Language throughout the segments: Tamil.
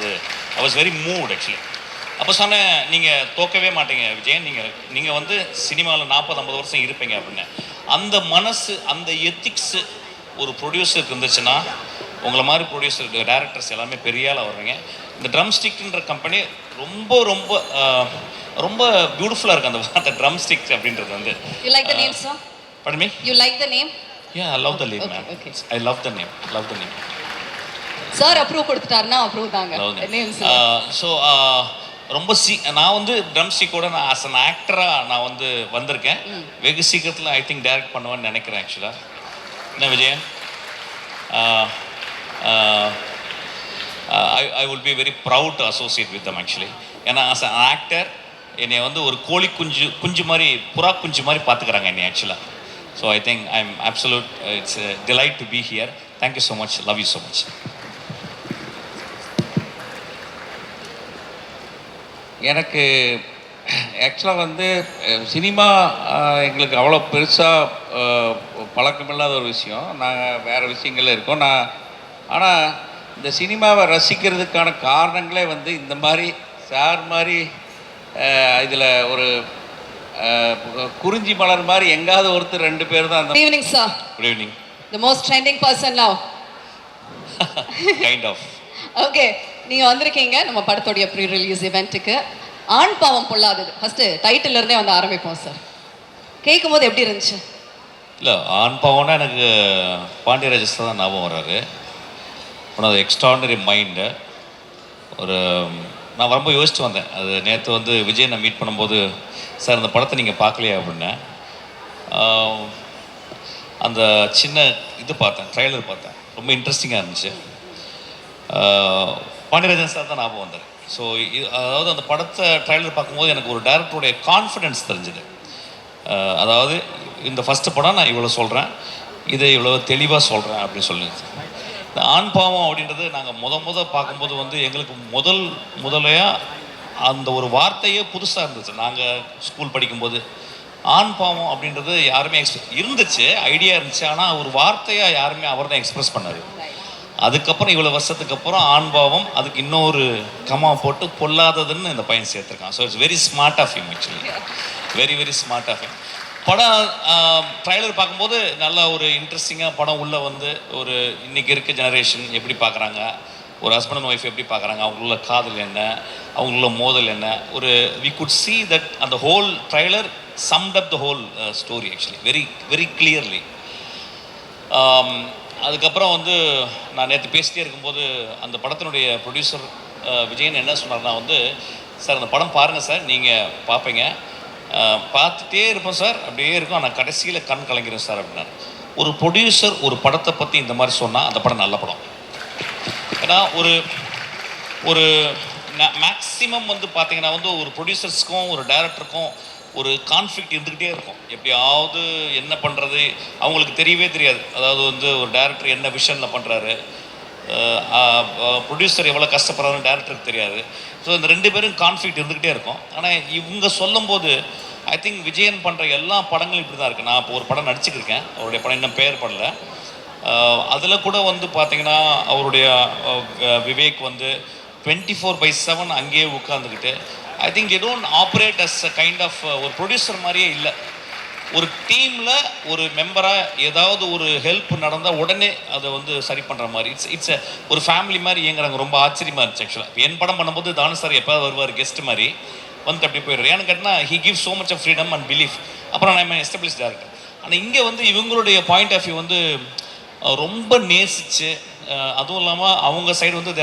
வந்து I was very mood actually. அப்போ சொன்னேன், நீங்கள் தோக்கவே மாட்டீங்க விஜயன், நீங்கள் வந்து சினிமாவில் 40-50 வருஷம் இருப்பீங்க அப்படின்னு. அந்த மனசு, அந்த எத்திக்ஸு ஒரு ப்ரொடியூசருக்கு இருந்துச்சுன்னா உங்களை மாதிரி ப்ரொடியூசர் டேரக்டர்ஸ் எல்லாமே பெரிய ஆளாக வருவீங்க. இந்த ட்ரம் ஸ்டிக்ன்ற கம்பெனி ரொம்ப ரொம்ப ரொம்ப பியூட்டிஃபுல்லாக இருக்குது. அந்த வார்த்தை ட்ரம் ஸ்டிக்ஸ் அப்படின்றது வந்து. You like the name, sir? Pardon me? You like the name? Yeah, I love the name, man. Okay. I love the name. Love the name. Sir approve கொடுத்துட்டாருன்னா அப்ரூவ் தாங்க. Name sir. ஸோ ரொம்ப நான் வந்து ட்ரம் ஸ்டிக்கோட நான் ஆஸ் அன் ஆக்டராக நான் வந்து வந்திருக்கேன். வெகு சீக்கிரத்தில் ஐ திங்க் டைரக்ட் பண்ணுவேன்னு நினைக்கிறேன் ஆக்சுவலாக. என்ன Vijayan? I will be very proud to associate with them actually. ஏன்னா as an actor என்னை வந்து ஒரு கோழி குஞ்சு மாதிரி, புறா குஞ்சு மாதிரி பார்த்துக்கிறாங்க என்னை ஆக்சுவலாக. So I think I am absolute, it's delight to be here. Thank you so much, love you so much. எனக்கு ஆக்சுவலாக வந்து சினிமா எங்களுக்கு அவ்வளோ பெருசாக பழக்கமில்லாத ஒரு விஷயம். நாங்கள் வேறு விஷயங்கள்ல இருக்கோம். ஆனால் இந்த சினிமாவை ரசிக்கிறதுக்கான காரணங்களே வந்து இந்த மாதிரி சார் மாதிரி இதில் ஒரு குறிஞ்சி மலர் மாதிரி எங்காவது ஒருத்தர் 2 பேர் தான். Good evening, sir. Good evening. The most trending person now. Kind of. Okay, நீங்கள் வந்திருக்கீங்க நம்ம படத்தோடைய ப்ரீ ரிலீஸ் இவெண்ட்டுக்கு. ஆண் பாவம் பொல்லாதது ஃபஸ்ட்டு டைட்டில் இருந்தே வந்து ஆரம்பிப்போம் சார். கேட்கும் போது எப்படி இருந்துச்சு? இல்லை, ஆண் பாவம்னா எனக்கு பாண்டியராஜஸ் தான் ஞாபகம் வர்றாரு. ஆனால் அது எக்ஸ்ட்ராடனரி மைண்டு. ஒரு நான் ரொம்ப யோசிச்சு வந்தேன். அது நேற்று வந்து விஜய் நான் மீட் பண்ணும்போது, சார் அந்த படத்தை நீங்கள் பார்க்கலையா அப்படின்னேன். அந்த சின்ன இது பார்த்தேன், ட்ரைலர் பார்த்தேன், ரொம்ப இன்ட்ரெஸ்டிங்காக இருந்துச்சு. பாண்டியராஜன் சார் தான் ஞாபகம் வந்தார். ஸோ அதாவது அந்த படத்தை ட்ரைலர் பார்க்கும்போது எனக்கு ஒரு டேரக்டருடைய கான்ஃபிடென்ஸ் தெரிஞ்சுது. அதாவது இந்த ஃபஸ்ட்டு படம் நான் இவ்வளோ சொல்கிறேன், இதை இவ்வளோ தெளிவாக சொல்கிறேன் அப்படின்னு சொல்லிடுச்சு. இந்த ஆண் பாவம் அப்படின்றது நாங்கள் பார்க்கும்போது வந்து எங்களுக்கு முதலையாக அந்த ஒரு வார்த்தையே புதுசாக இருந்துச்சு. நாங்கள் ஸ்கூல் படிக்கும்போது ஆண் பாவம் அப்படின்றது யாருமே இருந்துச்சு, ஐடியா இருந்துச்சு. ஆனால் ஒரு வார்த்தையாக யாருமே அவர் தான் எக்ஸ்ப்ரெஸ் பண்ணார். அதுக்கப்புறம் இவ்வளோ வருஷத்துக்கு அப்புறம் ஆண் பாவம், அதுக்கு இன்னொரு கமா போட்டு பொல்லாததுன்னு இந்த பையன் சேர்த்துருக்கான். So it's very smart of him actually, very very smart of him. படம் ட்ரைலர் பார்க்கும்போது நல்லா ஒரு இன்ட்ரெஸ்டிங்காக படம் உள்ளே வந்து ஒரு இன்றைக்கி இருக்க ஜெனரேஷன் எப்படி பார்க்குறாங்க, ஒரு ஹஸ்பண்ட் அண்ட் ஒய்ஃப் எப்படி பார்க்குறாங்க, அவங்களுள்ள காதல் என்ன, அவங்களுள்ள மோதல் என்ன, ஒரு வி குட் see that அந்த whole trailer summed up the whole story actually very very clearly. அதுக்கப்புறம் வந்து நான் நேற்று பேசிட்டே இருக்கும்போது அந்த படத்தினுடைய ப்ரொடியூசர் விஜயன் என்ன சொன்னார்னா வந்து, சார் அந்த படம் பாருங்கள் சார், நீங்கள் பார்ப்பீங்க, பார்த்துட்டே இருப்போம் சார், அப்படியே இருக்கும், ஆனால் கடைசியில் கண் கலங்கிறோம் சார் அப்படின்னாரு. ஒரு ப்ரொடியூசர் ஒரு படத்தை பற்றி இந்த மாதிரி சொன்னால் அந்த படம் நல்ல படம். ஏன்னா ஒரு மேக்ஸிமம் வந்து பார்த்தீங்கன்னா வந்து ஒரு ப்ரொடியூசர்ஸ்க்கும் ஒரு டைரக்டருக்கும் ஒரு கான்ஃப்ளிக்ட் இருந்துக்கிட்டே இருக்கும். எப்படியாவது என்ன பண்ணுறது அவங்களுக்கு தெரியவே தெரியாது. அதாவது வந்து ஒரு டைரக்டர் என்ன விஷனில் பண்ணுறாரு, ப்ரொடியூசர் எவ்வளோ கஷ்டப்படுறாருன்னு டேரக்டருக்கு தெரியாது. ஸோ இந்த 2 பேரும் கான்ஃப்ளிக்ட் இருந்துக்கிட்டே இருக்கும். ஆனால் இவங்க சொல்லும்போது ஐ திங்க் விஜயன் பண்ணுற எல்லா படங்களும் இப்படி தான் இருக்குது. நான் இப்போ ஒரு படம் நடிச்சுக்கிருக்கேன், அவருடைய படம் இன்னும் பேர் படல. அதில் கூட வந்து பார்த்திங்கன்னா அவருடைய விவேக் வந்து 24/7 அங்கேயே உட்காந்துக்கிட்டு, I think they don't operate as a kind of ஒரு ப்ரொடியூசர் மாதிரியே இல்லை. ஒரு டீமில் ஒரு மெம்பராக ஏதாவது ஒரு ஹெல்ப் நடந்தால் உடனே அதை வந்து சரி பண்ணுற மாதிரி இட்ஸ் ஒரு ஃபேமிலி மாதிரி இயங்குறாங்க. ரொம்ப ஆச்சரியமாக இருந்துச்சு ஆக்சுவலாக. இப்போ என் படம் பண்ணும்போது தானு சார் எப்போது வருவார் கெஸ்ட் மாதிரி வந்து அப்படி போயிடுறாரு. ஏன்னு கேட்டால் he gives so much of freedom and belief. அப்புறம் நான் எஸ்டாப்ளிஷ் டேரக்டர். ஆனால் இங்கே வந்து இவங்களுடைய பாயிண்ட் ஆஃப் வியூ வந்து ரொம்ப நேசிச்சு, அதுவும் இல்லாமல் அவங்க சைடு வந்து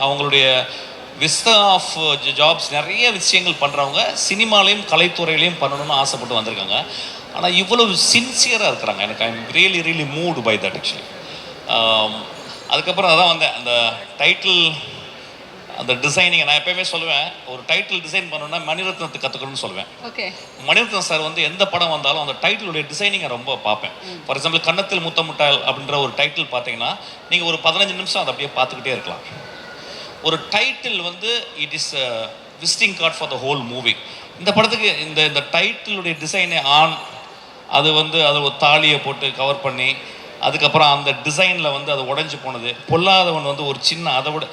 அவங்களுடைய விஸ்தா ஆஃப் ஜாப்ஸ் நிறைய விஷயங்கள் பண்ணுறவங்க சினிமாலையும் கலைத்துறையிலையும் பண்ணணும்னு ஆசைப்பட்டு வந்திருக்காங்க. ஆனால் இவ்வளவு சின்சியராக இருக்கிறாங்க. எனக்கு I am really really moved by that actually. அதுக்கப்புறம் அதான் வந்தேன், அந்த டைட்டில் அந்த டிசைனிங் நான் எப்பயுமே சொல்லுவேன், ஒரு டைட்டில் டிசைன் பண்ணணும்னா மணிரத்னத்தை கற்றுக்கணும்னு சொல்லுவேன். ஓகே, மணிரத்னம் சார் வந்து எந்த படம் வந்தாலும் அந்த டைட்டிலுடைய டிசைனிங்கை ரொம்ப பார்ப்பேன். ஃபார் எக்ஸாம்பிள் கன்னத்தில் முத்தமுட்டால் அப்படின்ற ஒரு டைட்டில் பார்த்தீங்கன்னா நீங்கள் ஒரு 15 நிமிஷம் அதை அப்படியே பார்த்துக்கிட்டே இருக்கலாம். ஒரு டைட்டில் வந்து it is visiting card for the whole movie. இந்த படத்துக்கு இந்த டைட்டிலுடைய டிசைனே அது வந்து அது ஒரு தாலியை போட்டு கவர் பண்ணி, அதுக்கப்புறம் அந்த டிசைனில் வந்து அது உடஞ்சி போனது, பொல்லாதவன் வந்து ஒரு சின்ன அதை விட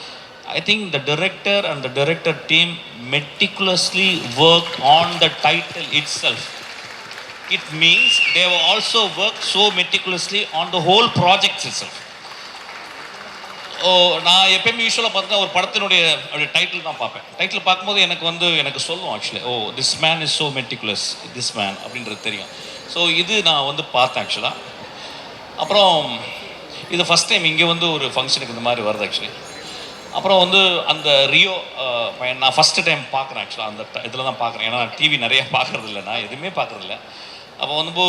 I think the director and the director team meticulously worked on the title itself. It means they have also worked so meticulously on the whole project itself. நான் எப்பயுமே யூஸ்வலாக பார்த்தா ஒரு படத்தினுடைய டைட்டில் தான் பார்ப்பேன். டைட்டில் பார்க்கும்போது எனக்கு சொல்லும் actually, oh this man is so meticulous, this man அப்படின்றது தெரியும். ஸோ இது நான் பார்த்தேன் ஆக்சுவலாக. அப்புறம் இது ஃபஸ்ட் டைம் இங்கே ஒரு ஃபங்க்ஷனுக்கு இந்த மாதிரி வருது ஆக்சுவலி. அப்புறம் அந்த ரியோ பையன் நான் ஃபஸ்ட்டு டைம் பார்க்குறேன் ஆக்சுவலாக. அந்த இதில் தான் பார்க்குறேன், ஏன்னா டிவி நிறைய பார்க்குறது இல்லை, நான் எதுவுமே பார்க்குறதில்ல. அப்போ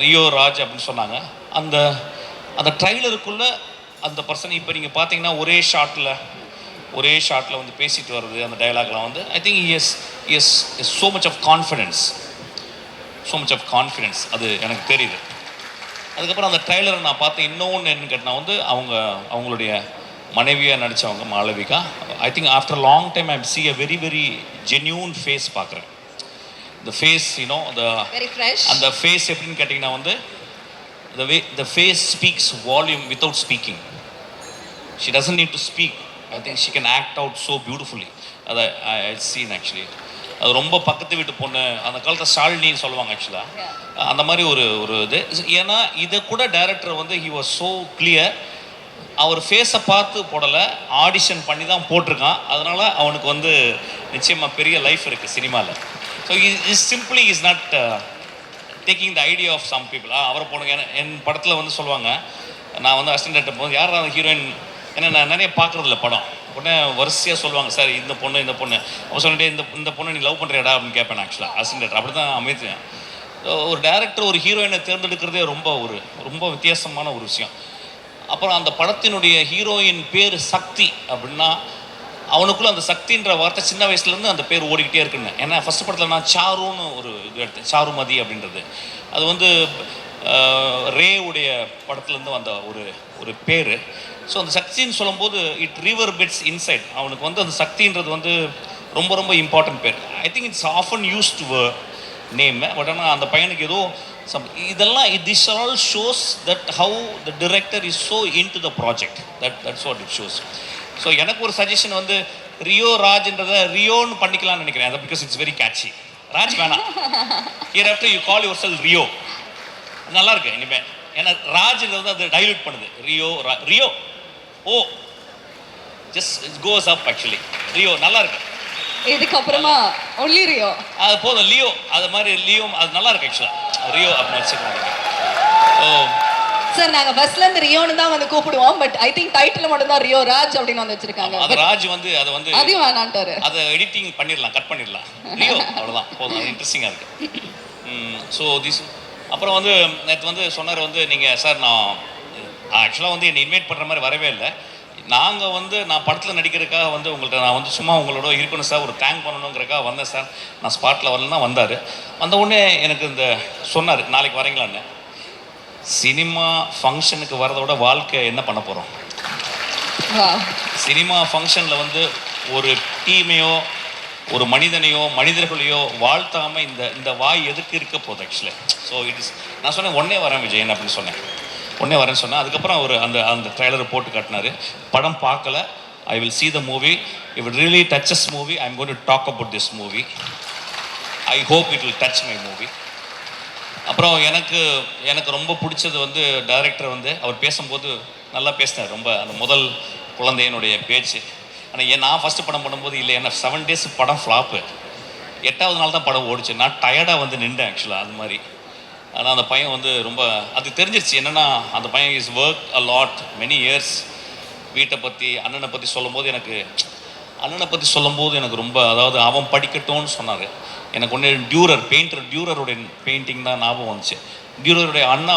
ரியோ ராஜ் அப்படின்னு சொன்னாங்க. அந்த அந்த ட்ரைலருக்குள்ளே அந்த பர்சன் இப்போ நீங்கள் பார்த்தீங்கன்னா ஒரே ஷாட்டில் பேசிட்டு வருது. அந்த டயலாக்லாம் I think is so much of confidence அது எனக்கு தெரியுது. அதுக்கப்புறம் அந்த ட்ரைலரை நான் பார்த்தேன். இன்னொன்று என்னன்னு கேட்டால் அவங்களுடைய மனைவியாக நடித்தவங்க Malavika. I think after long time I see a very very genuine face பார்க்குறேன். the face, very fresh. அந்த ஃபேஸ் எப்படின்னு கேட்டிங்கன்னா the face speaks volume without speaking. She doesn't need to speak. I think she can act out so beautifully. அதை I seen actually. அது ரொம்ப பக்கத்து வீட்டு பொண்ணு, அந்த காலத்தில் ஷாலினின்னு சொல்லுவாங்க ஆக்சுவலாக. அந்த மாதிரி ஒரு இது. ஏன்னா இதை கூட director he was so clear. அவர் ஃபேஸை பார்த்து போடலை, ஆடிஷன் பண்ணி தான் போட்டிருக்கான். அதனால் அவனுக்கு நிச்சயமாக பெரிய லைஃப் இருக்குது சினிமாவில். So simply is not taking the idea of some people. அவரை போடுங்க. என் படத்தில் சொல்லுவாங்க, நான் அசிஸ்டன்ட் போது யார் அந்த ஹீரோயின், ஏன்னா நான் நிறைய பார்க்குறதில்ல படம். உடனே வரிசையாக சொல்லுவாங்க, சார் இந்த பொண்ணு அப்போ சொல்லிட்டு இந்த பொண்ணு நீ லவ் பண்ணுறியாடா அப்படின்னு கேட்பேன் ஆக்சுவலாக அசிஸ்டன்ட். அப்படி தான் அமைத்தேன். ஒரு டைரக்டர் ஒரு ஹீரோயினை தேர்ந்தெடுக்கிறதே ரொம்ப வித்தியாசமான ஒரு விஷயம். அப்புறம் அந்த படத்தினுடைய ஹீரோயின் பேர் சக்தி அப்படின்னா அவனுக்குள்ளே அந்த சக்தின்ற வார்த்தை சின்ன வயசுலேருந்து அந்த பேர் ஓடிக்கிட்டே இருக்குன்னு. ஏன்னா ஃபஸ்ட் படத்தில் நான் சாருன்னு ஒரு இது எடுத்தேன், சாருமதி அப்படின்றது. அது ரேவுடைய படத்துலேருந்து வந்த ஒரு பேர். ஸோ அந்த சக்தின்னு சொல்லும்போது இட் ரிவர்பெட்ஸ் இன்சைட். அவனுக்கு அந்த சக்தின்றது ரொம்ப ரொம்ப இம்பார்ட்டன்ட் பேர். I think it's often used name. But ஆனால் அந்த பையனுக்கு ஏதோ இதெல்லாம் this all shows that how the director is so into the project. That's what it shows. So எனக்கு ஒரு சஜஷன் ரியோ ராஜ்ன்றதை ரியோன்னு பண்ணிக்கலாம்னு நினைக்கிறேன். அது because it's very catchy. Raj வேணாம், here after you call yourself Rio. நல்லா இருக்கு இனிமேல். ஏன்னா ராஜ்ன்றது அது டைல்யூட் பண்ணுது. Rio oh just goes up actually. Rio நல்லா இருக்கு. இதுக்கப்புறமா ஒன்லி ரியோ அது போதும். லியோ அது மாதிரி லியோ அது நல்லா இருக்கு ஆக்சுவலாக. ரியோ அப்படின்னு வச்சுக்கோங்க. ஓ சார், நாங்கள் ஃபர்ஸ்ட்ல இருந்து ரியோன்னு தான் கூப்பிடுவோம். பட் ஐ திங்க் டைட்டில் மட்டும் தான் ரியோ ராஜ் அப்படின்னு வச்சிருக்காங்க. அது ராஜ் அது அதையும் வேணான்ட்டாரு. அதை எடிட்டிங் பண்ணிடலாம், கட் பண்ணிடலாம். ரியோ அவ்வளோதான் போதும். அது இன்ட்ரெஸ்டிங்காக இருக்கு. ஸோ அப்புறம் நேற்று சொன்னார் நீங்கள் சார் நான் ஆக்சுவலாக என்னை இன்வைட் பண்ணுற மாதிரி வரவே இல்லை. நாங்கள் நான் படத்தில் நடிக்கிறதுக்காக உங்கள்கிட்ட நான் சும்மா உங்களோட இருக்கணும் சார், ஒரு தேங்க் பண்ணணுங்கிறக்காக வந்தேன் சார். நான் ஸ்பாட்டில் வரலன்னா வந்தார். வந்த உடனே எனக்கு சொன்னார், நாளைக்கு வரீங்களான்னு. சினிமா ஃபங்க்ஷனுக்கு வரதோட வாழ்க்கை என்ன பண்ண போகிறோம்? சினிமா ஃபங்க்ஷனில் ஒரு டீமையோ ஒரு மனிதர்களையோ வாழ்த்தாமல் இந்த வாய் எதுக்கு இருக்க போகுது ஆக்சுவலி. ஸோ நான் சொன்னேன் உடனே வரேன் விஜயன் அப்படின்னு சொன்னேன். உடனே வரேன்னு சொன்னேன். அதுக்கப்புறம் அவர் அந்த ட்ரெய்லரை போட்டு காட்டினார். படம் பார்க்கல. I will see the movie. If it really touches movie, I'm going to talk about this movie. I hope it will touch my movie. அப்புறம் எனக்கு ரொம்ப பிடிச்சது டைரக்டர் அவர் பேசும்போது நல்லா பேசினார். ரொம்ப அந்த முதல் குழந்தையினுடைய பேச்சு. ஆனால் நான் ஃபஸ்ட்டு படம் பண்ணும்போது இல்லை, என்ன 7 days படம் ஃப்ளாப்பு. 8வது நாள் தான் படம் ஓடிச்சு. நான் டயர்டாக நின்றேன் ஆக்சுவலாக. அது மாதிரி. ஆனால் அந்த பையன் ரொம்ப அது தெரிஞ்சிருச்சு. என்னென்னா அந்த பையன் is work a lot many years. வீட்டை பற்றி அண்ணனை பற்றி சொல்லும்போது எனக்கு ரொம்ப, அதாவது அவன் படிக்கட்டும்னு சொன்னார். எனக்கு டியூரருடைய பெயிண்டிங் தான் ஞாபகம் வந்துச்சு. டியூரருடைய அண்ணா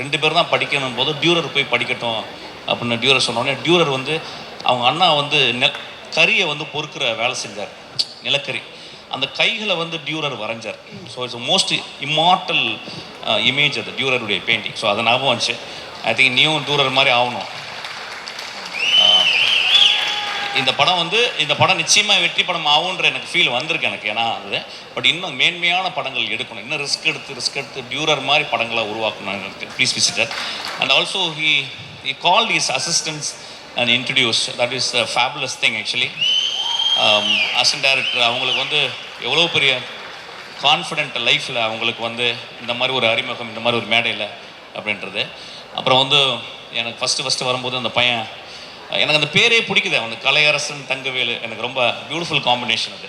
2 பேர் தான் படிக்கணும் போது டியூரர் போய் படிக்கட்டும் அப்படின்னு டியூரர் சொன்னோடனே டியூரர் அவங்க அண்ணா கறியை பொறுக்கிற வேலை செஞ்சார், நிலக்கரி. அந்த கைகளை டியூரர் வரைஞ்சார். So it's most immortal image அது டியூரருடைய பெயிண்டிங். ஸோ அதை ஞாபகம் வந்துச்சு. ஐ திங்க் நீயும் டியூரர் மாதிரி ஆகணும். இந்த படம் நிச்சயமாக வெற்றி படம் ஆகுன்ற எனக்கு ஃபீல் வந்திருக்கு எனக்கு. ஏன்னா அது பட் இன்னும் மேன்மையான படங்கள் எடுக்கணும், இன்னும் ரிஸ்க் எடுத்து டியூரர் மாதிரி படங்களை உருவாக்கணும் எனக்கு. Please visitor. And also he called his assistants and introduced. That is a fabulous thing actually. Assistant director அவங்களுக்கு வந்து எவ்வளோ பெரிய கான்ஃபிடென்ட் லைஃப்பில் அவங்களுக்கு வந்து இந்த மாதிரி ஒரு அறிமுகம், இந்த மாதிரி ஒரு மேடையில் அப்படின்றது. அப்புறம் வந்து எனக்கு ஃபஸ்ட்டு வரும்போது அந்த பையன், எனக்கு அந்த பேரே பிடிக்குது, அவனுக்கு கலையரசன் தங்கவேலு, எனக்கு ரொம்ப பியூட்டிஃபுல் காம்பினேஷன் அது.